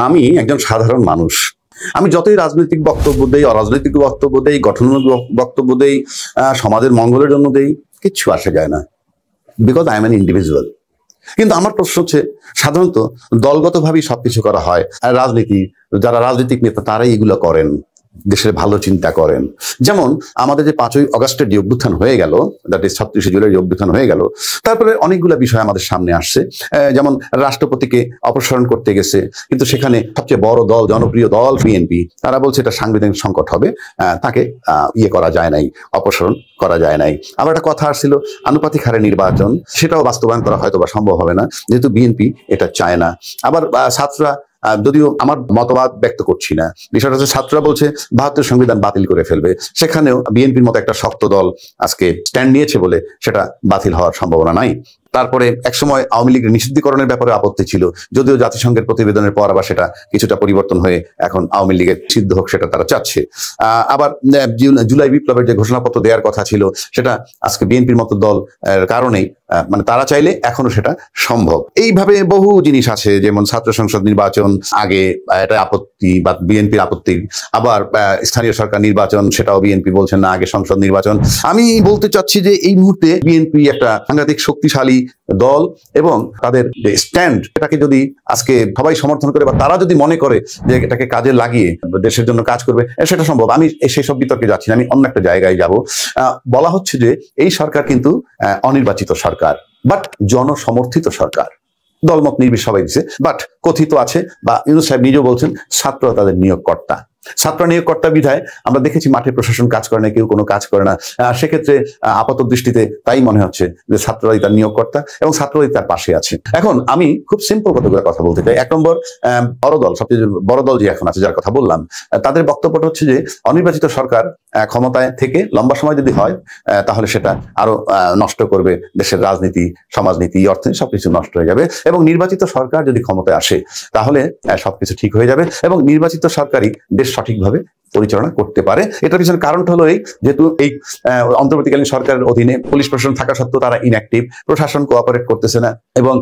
আমি একজন সাধারণ মানুষ। আমি যতই রাজনৈতিক বক্তব্য দেই, অরাজনৈতিক বক্তব্য দেই, গঠনমূলক বক্তব্য দেই, সমাজের মঙ্গলের জন্য দেই, কিচ্ছু আসে যায় না, because I am an individual. কিন্তু আমার প্রশ্ন হচ্ছে, সাধারণত দলগতভাবেই সবকিছু করা হয়, আর যারা রাজনৈতিক নেতা তারাই এগুলো করেন, দেশের ভালো চিন্তা করেন। যেমন আমাদের যে 5ই অগাস্টের যে অভ্যুত্থান হয়ে গেল, দ্যাট ইজ 36শে জুলাই অভ্যুত্থান হয়ে গেল, তারপরে অনেকগুলো বিষয় আমাদের সামনে আসছে। যেমন রাষ্ট্রপতিকে অপসারণ করতে গেছে, কিন্তু সেখানে সবচেয়ে বড় দল, জনপ্রিয় দল বিএনপি, তারা বলছে এটা সাংবিধানিক সংকট হবে, তাকে করা যায় নাই, অপসারণ করা যায় নাই। আবার একটা কথা আসছিল আনুপাতিক হারে নির্বাচন, সেটাও বাস্তবায়ন করা হয়তো বা সম্ভব হবে না, যেহেতু বিএনপি এটা চায় না। আবার ছাত্ররা, যদিও আমার মতবাদ ব্যক্ত করছি না, বিষয়টা হচ্ছে ছাত্ররা বলছে 72 সংবিধান বাতিল করে ফেলবে, সেখানেও বিএনপির মতো একটা শক্ত দল আজকে স্ট্যান্ড নিয়েছে বলে সেটা বাতিল হওয়ার সম্ভাবনা নাই। তারপরে একসময় আওয়ামী লীগের নিষিদ্ধকরণের ব্যাপারে আপত্তি ছিল, যদিও জাতিসংঘের প্রতিবেদনের পর আবার সেটা কিছুটা পরিবর্তন হয়ে এখন আওয়ামী লীগের সিদ্ধ হোক, সেটা তারা চাচ্ছে। আবার জুলাই বিপ্লবের যে ঘোষণাপত্র দেওয়ার কথা ছিল, সেটা আজকে বিএনপির মতো দল কারণেই, মানে তারা চাইলে এখনো সেটা সম্ভব। এইভাবে বহু জিনিস আছে, যেমন ছাত্র সংসদ নির্বাচন আগে, এটা আপত্তি বা বিএনপির আপত্তি। আবার স্থানীয় সরকার নির্বাচন, সেটাও বিএনপি বলছেন না, আগে সংসদ নির্বাচন। আমি বলতে চাচ্ছি যে এই মুহূর্তে বিএনপি একটা সাংঘাতিক শক্তিশালী দল, এবং তাদের যে স্ট্যান্ড, এটাকে যদি আজকে সবাই সমর্থন করে, বা তারা যদি মনে করে যে এটাকে কাজে লাগিয়ে দেশের জন্য কাজ করবে, সেটা সম্ভব। আমি সেসব বিতর্কে যাচ্ছি না, আমি অন্য একটা জায়গায় যাব। বলা হচ্ছে যে এই সরকার কিন্তু অনির্বাচিত সরকার, বাট জনসমর্থিত সরকার, দলমত নির্বিশেষে সবাই দিচ্ছে। বাট কথিত আছে, বা ইউনূস সাহেব নিজেও বলছেন, ছাত্ররা তাদের নিয়োগকর্তা। ছাত্র নিয়োগকর্তা বিধায় আমরা দেখেছি মাঠে প্রশাসন কাজ করে না, কেউ কোনো কাজ করে না। সেক্ষেত্রে আপাত দৃষ্টিতে তাই মনে হচ্ছে যে ছাত্ররাই তার নিয়োগকর্তা এবং ছাত্ররাই তার পাশে আছে। এখন আমি খুব সিম্পল কতগুলো কথা বলতে চাই। 1 নম্বর, বড় দল, সবচেয়ে বড় দল যে এখন আছে, যার কথা বললাম, তাদের বক্তব্যটা হচ্ছে যে অনির্বাচিত সরকার ক্ষমতায় থেকে লম্বা সময় যদি হয়, তাহলে সেটা আরো নষ্ট করবে দেশের রাজনীতি, সমাজনীতি, অর্থনীতি, সবকিছু নষ্ট হয়ে যাবে। এবং নির্বাচিত সরকার যদি ক্ষমতায় আসে, তাহলে সবকিছু ঠিক হয়ে যাবে, এবং নির্বাচিত সরকারই দেশ সঠিকভাবে পরিচালনা করতে পারে। এটার পিছনে কারণটা হলো এই, যেহেতু এই অন্তর্বর্তীকালীন সরকারের অধীনে পুলিশ প্রশাসন থাকা সত্ত্বেও তারা ইনঅ্যাক্টিভ, প্রশাসন কোঅপারেট করতেছে না, এবং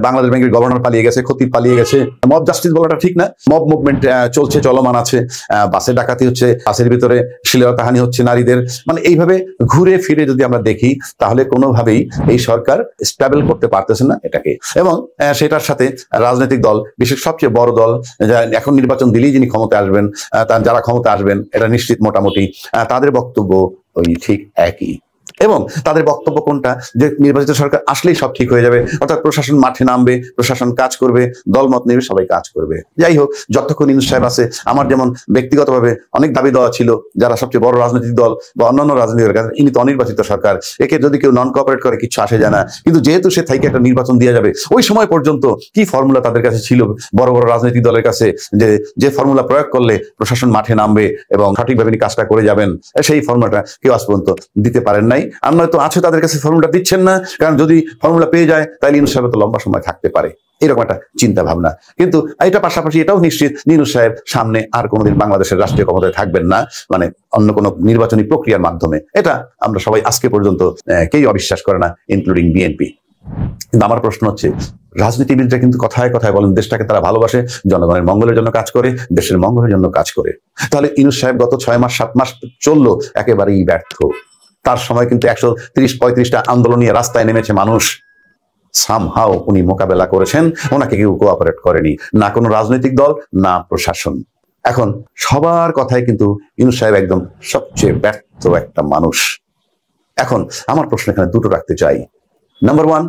বাংলাদেশ ব্যাংকের গভর্নর পালিয়ে গেছে, খতিব পালিয়ে গেছে। মব জাস্টিস বলাটা ঠিক না, মব মুভমেন্ট চলছে, চলমান আছে। বাসে ডাকাতি হচ্ছে, বাসের ভিতরে শ্লীলতাহানি হচ্ছে নারীদের। মানে এইভাবে ঘুরে ফিরে যদি আমরা দেখি, তাহলে কোনোভাবেই এই সরকার স্টেবল করতে পারতেছে না এটাকে। এবং সেটার সাথে রাজনৈতিক দল, বিশেষ সবচেয়ে বড় দল, এখন নির্বাচন দিলেই যিনি ক্ষমতায় আসবেন, যারা ক্ষমতা আসবেন এটা নিশ্চিত মোটামুটি, তাদের বক্তব্য ওই ঠিক একই। এবং তাদের বক্তব্য কোনটা, যে নির্বাচিত সরকার আসলেই সব ঠিক হয়ে যাবে, অর্থাৎ প্রশাসন মাঠে নামবে, প্রশাসন কাজ করবে, দলমত নেবে, সবাই কাজ করবে। যাই হোক, যতক্ষণ ইউনূস সাহেব আছে, আমার যেমন ব্যক্তিগতভাবে অনেক দাবি দেওয়া ছিল, যারা সবচেয়ে বড় রাজনৈতিক দল বা অন্যান্য রাজনৈতিক দল, ইনি তো অনির্বাচিত সরকার, একে যদি কেউ নন কোঅপারেট করে কিছু আসে যায় না। কিন্তু যেহেতু সে থেকে একটা নির্বাচন দিয়ে যাবে, ওই সময় পর্যন্ত কি ফর্মুলা তাদের কাছে ছিল, বড় বড় রাজনৈতিক দলের কাছে, যে ফর্মুলা প্রয়োগ করলে প্রশাসন মাঠে নামবে এবং সঠিকভাবে কাজটা করে যাবেন, সেই ফর্মুলাটা কেউ আজ পর্যন্ত দিতে পারেন নাই। আর নয়তো আছে তাদের কাছে, ফর্মুলা দিচ্ছেন না, কারণ যদি ফর্মুলা পেয়ে যায় তাহলে ইউনূস সাহেব তো লম্বা সময় থাকতে পারে, এরকম একটা চিন্তা ভাবনা। কিন্তু এটা পাশাপাশি এটাও নিশ্চিত, ইউনূস সাহেব সামনে আর কোনোদিন বাংলাদেশের রাষ্ট্রীয় ক্ষমতায় থাকবেন না, মানে অন্য কোনো নির্বাচনী প্রক্রিয়ার মাধ্যমে। এটা আমরা সবাই আজকে পর্যন্ত কেউ অবিশ্বাস করে না, ইনক্লুডিং বিএনপি। কিন্তু আমার প্রশ্ন হচ্ছে, রাজনীতিবিদরা কিন্তু কথায় কথায় বলেন দেশটাকে তারা ভালোবাসে, জনগণের মঙ্গলের জন্য কাজ করে, দেশের মঙ্গলের জন্য কাজ করে। তাহলে ইউনূস সাহেব গত 6 মাস 7 মাস চললো একেবারেই ব্যর্থ। তার সময় কিন্তু 130-35টা আন্দোলন নিয়ে রাস্তায় নেমেছে মানুষ, সামহাও উনি মোকাবেলা করেছেন, ওনাকে কেউ কোঅপারেট করেনি, না কোনো রাজনৈতিক দল, না প্রশাসন। এখন সবার কথায় কিন্তু ইউনূস সাহেব একদম সবচেয়ে ব্যর্থ একটা মানুষ। এখন আমার প্রশ্ন এখানে দুটো রাখতে চাই। নাম্বার 1,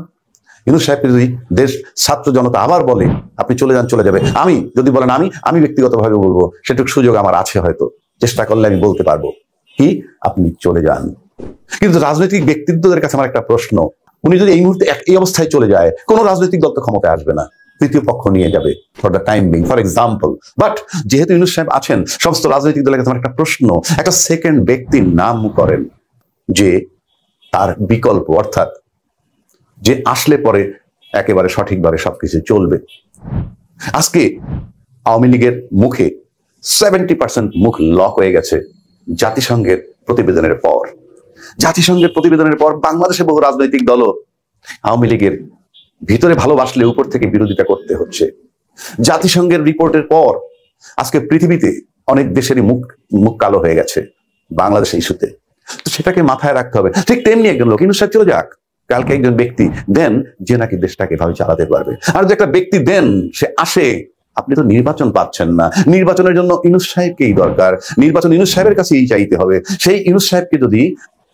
ইউনূস সাহেবকে যদি দেশ ছাত্র জনতা আবার বলে আপনি চলে যান, চলে যাবে, আমি যদি বলেন, আমি ব্যক্তিগতভাবে বলবো, সেটুকু সুযোগ আমার আছে, হয়তো চেষ্টা করলে আমি বলতে পারবো কি আপনি চলে যান। কিন্তু রাজনৈতিক ব্যক্তিত্বদের কাছে আমার একটা প্রশ্ন, উনি যদি এই মুহূর্তে এই অবস্থায় চলে যায়, কোন রাজনৈতিক দল তো ক্ষমতায় আসবে না, তৃতীয় পক্ষ নিয়ে যাবে for the time being, for example. But যেহেতু ইউনূস সাহেব আছেন, সমস্ত রাজনৈতিক দলের কাছে আমার একটা প্রশ্ন, একটা সেকেন্ড ব্যক্তির নাম করেন যে তার বিকল্প, অর্থাৎ যে আসলে পরে একেবারে সঠিকভাবে সবকিছু চলবে। আজকে আওয়ামী লীগের মুখে 70% মুখ লক হয়ে গেছে জাতিসংঘের প্রতিবেদনের পর। জাতিসংঘের প্রতিবেদনের পর বাংলাদেশে বহু রাজনৈতিক দলও আওয়ামী লীগের ভিতরে ভালোবাসলে উপর থেকে বিরোধিতা করতে হচ্ছে। জাতিসংঘের রিপোর্টের পর আজকে পৃথিবীতে অনেক দেশেরই মুখ মুখ কালো হয়ে গেছে বাংলাদেশের ইস্যুতে। তো সেটাকে মাথায় রাখতে হবে। ঠিক তেমনি একজন লোক ইউনূস সাহেব চলে যাক, কালকে একজন ব্যক্তি দেন যে নাকি দেশটাকে ভাবে চালাতে পারবে। আর যে একটা ব্যক্তি দেন সে আসে, আপনি তো নির্বাচন পাচ্ছেন না, নির্বাচনের জন্য ইউনূস সাহেবকেই দরকার, নির্বাচন ইউনূস সাহেবের কাছেই চাইতে হবে। সেই ইউনূস সাহেবকে যদি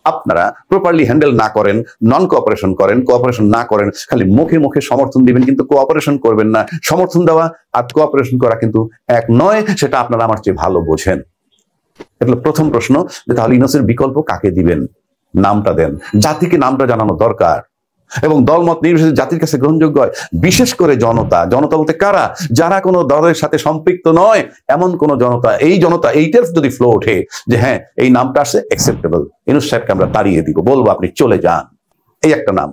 আপনারা প্রপারলি হ্যান্ডেল না করেন, নন কোঅপারেশন করেন, কোঅপারেশন না করেন, খালি মুখে মুখে সমর্থন দিবেন কিন্তু কোঅপারেশন করবেন না, সমর্থন দেওয়া আর কোঅপারেশন করা কিন্তু এক নয়, সেটা আপনারা আমার চেয়ে ভালো বোঝেন। এটা প্রথম প্রশ্ন, যে তাহলে ইউনূসের বিকল্প কাকে দিবেন? নামটা দেন, জাতিকে নামটা জানানো দরকার এবং দলমত নির্বিশেষে জাতির কাছে গ্রহণযোগ্য হয়। বিশেষ করে জনতা, জনতা বলতে কারা? যারা কোনো দলের সাথে সম্পৃক্ত নয় এমন কোন জনতা, এই জনতা এইটার যদি ফ্লো ওঠে যে হ্যাঁ এই নামটা আসছে অ্যাকসেপ্টেবল, ইউনূস সাহেবকে আমরা তাড়িয়ে দিব, বলবো আপনি চলে যান, এই একটা নাম,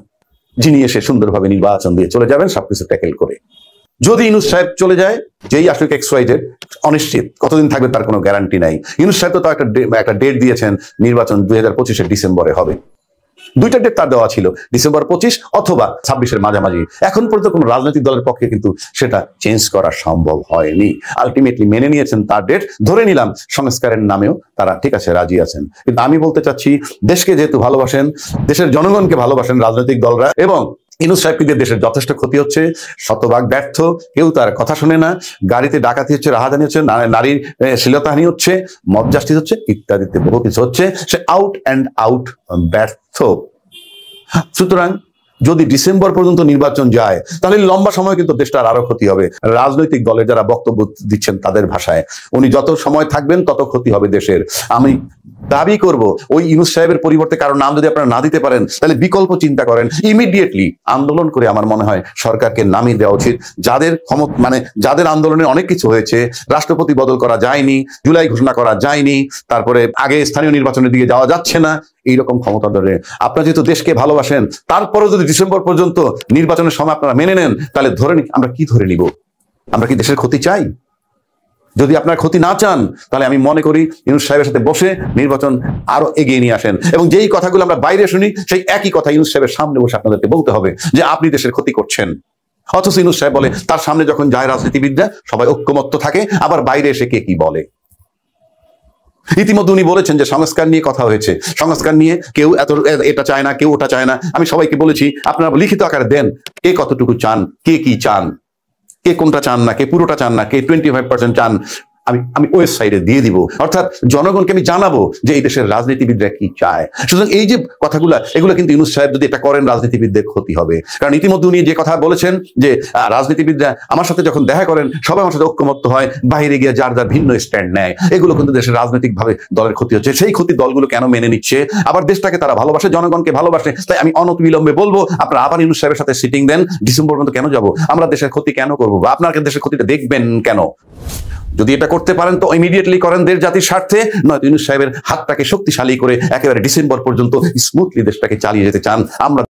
যিনি এসে সুন্দরভাবে নির্বাচন দিয়ে চলে যাবেন সবকিছু ট্যাকেল করে। যদি ইউনূস সাহেব চলে যায়, যেই আসলে এক্সওয়াইজেড, অনিশ্চিত কতদিন থাকবে তার কোনো গ্যারান্টি নাই। ইউনূস সাহেব তো একটা ডেট দিয়েছেন, নির্বাচন 2025 ডিসেম্বরে হবে। দুইটা ডেট তার দেওয়া ছিল, ডিসেম্বর 25 অথবা 26-এর মাঝামাঝি। এখন পর্যন্ত কোনো রাজনৈতিক দলের পক্ষে কিন্তু সেটা চেঞ্জ করা সম্ভব হয়নি। আলটিমেটলি মেনে নিয়েছেন তার ডেট, ধরে নিলাম সংস্কারের নামেও তারা ঠিক আছে রাজি আছেন। কিন্তু আমি বলতে চাচ্ছি, দেশকে যেহেতু ভালোবাসেন, দেশের জনগণকে ভালোবাসেন রাজনৈতিক দলরা, এবং ইউনূস সাহেবকে দিয়ে দেশের যথেষ্ট ক্ষতি হচ্ছে, শতভাগ ব্যর্থ, কেউ তার কথা শুনে না, গাড়িতে ডাকাতি হচ্ছে, রাহাজানি হচ্ছে, নারীর শ্লীলতাহানি হচ্ছে, মব জাস্টিস হচ্ছে, ইত্যাদিতে বহু কিছু হচ্ছে, সে আউট অ্যান্ড আউট ব্যর্থ। সুতরাং যদি ডিসেম্বর পর্যন্ত নির্বাচন যায় তাহলে লম্বা সময় কিন্তু দেশটার আরো ক্ষতি হবে। রাজনৈতিক দলের যারা বক্তব্য দিচ্ছেন তাদের ভাষায় উনি যত সময় থাকবেন তত ক্ষতি হবে দেশের। আমি দাবি করব ওই ইউনূস সাহেবের পরিবর্তে কারো নাম যদি আপনারা না দিতে পারেন তাহলে বিকল্প চিন্তা করেন, ইমিডিয়েটলি আন্দোলন করে আমার মনে হয় সরকারকে নামিয়ে দেওয়া উচিত। যাদের যাদের আন্দোলনে অনেক কিছু হয়েছে, রাষ্ট্রপতি বদল করা যায়নি, জুলাই ঘোষণা করা যায়নি, তারপরে আগে স্থানীয় নির্বাচনের দিকে যাওয়া যাচ্ছে না, এইরকম ক্ষমতা ধরে আপনারা যেহেতু দেশকে ভালোবাসেন, তারপরেও যদি ডিসেম্বর পর্যন্ত নির্বাচনের সময় আপনারা মেনে নেন তাহলে ধরে আমরা কি ধরে নিব? আমরা কি দেশের ক্ষতি চাই? যদি আপনার ক্ষতি না চান তাহলে আমি মনে করি ইউনূস সাহেবের সাথে বসে নির্বাচন আরো এগিয়ে নিয়ে আসেন, এবং যেই কথাগুলো আমরা বাইরে শুনি সেই একই কথা ইউনূস সাহেবের সামনে বসে আপনাদেরকে বলতে হবে যে আপনি দেশের ক্ষতি করছেন। অথচ ইউনূস সাহেব বলে তার সামনে যখন যায় রাজনীতিবিদরা সবাই ঐক্যমত্য থাকে, আবার বাইরে এসে কে কি বলে। ইতিমধ্যে উনি বলেছেন যে সংস্কার নিয়ে কথা হয়েছে, সংস্কার নিয়ে কেউ এটা চায় না, কেউ ওটা চায় না। আমি সবাইকে বলেছি আপনারা লিখিত আকারে দেন কে কতটুকু চান, কে কি চান, কে কোনটা চান না, কে পুরোটা চান না, কে 25% চান, আমি ওয়েবসাইটে দিয়ে দিব। অর্থাৎ জনগণকে আমি জানাবো যে এই দেশের রাজনীতিবিদরা কি চায়। সুতরাং এই যে কথাগুলো, এগুলো কিন্তু ইউনূস সাহেব যদি এটা করেন রাজনীতিবিদদের ক্ষতি হবে। কারণ ইতিমধ্যে উনি যে কথা বলেছেন যে রাজনীতিবিদরা আমার সাথে যখন দেখা করেন সবাই আমার সাথে ঐক্যমত্য হয়, বাইরে গিয়ে যার যার ভিন্ন স্ট্যান্ড নেয়, এগুলো কিন্তু দেশের রাজনৈতিক ভাবে দলের ক্ষতি হচ্ছে। সেই ক্ষতি দলগুলো কেন মেনে নিচ্ছে? আবার দেশটাকে তারা ভালোবাসে, জনগণকে ভালোবাসে। তাই আমি অনতিবিলম্বে বলবো আপনারা আবার ইউনূস সাহেবের সাথে সিটিং দেন। ডিসেম্বর পর্যন্ত কেন যাব? আমরা দেশের ক্ষতি কেন করবো? বা আপনার দেশের ক্ষতিটা দেখবেন কেন? যদি এটা করতে পারেন তো ইমিডিয়েটলি করেন দেশ জাতির স্বার্থে, নয়তো ইউনূস সাহেবের হাতটাকে শক্তিশালী করে একেবারে ডিসেম্বর পর্যন্ত স্মুথলি দেশটাকে চালিয়ে যেতে চান। আমরা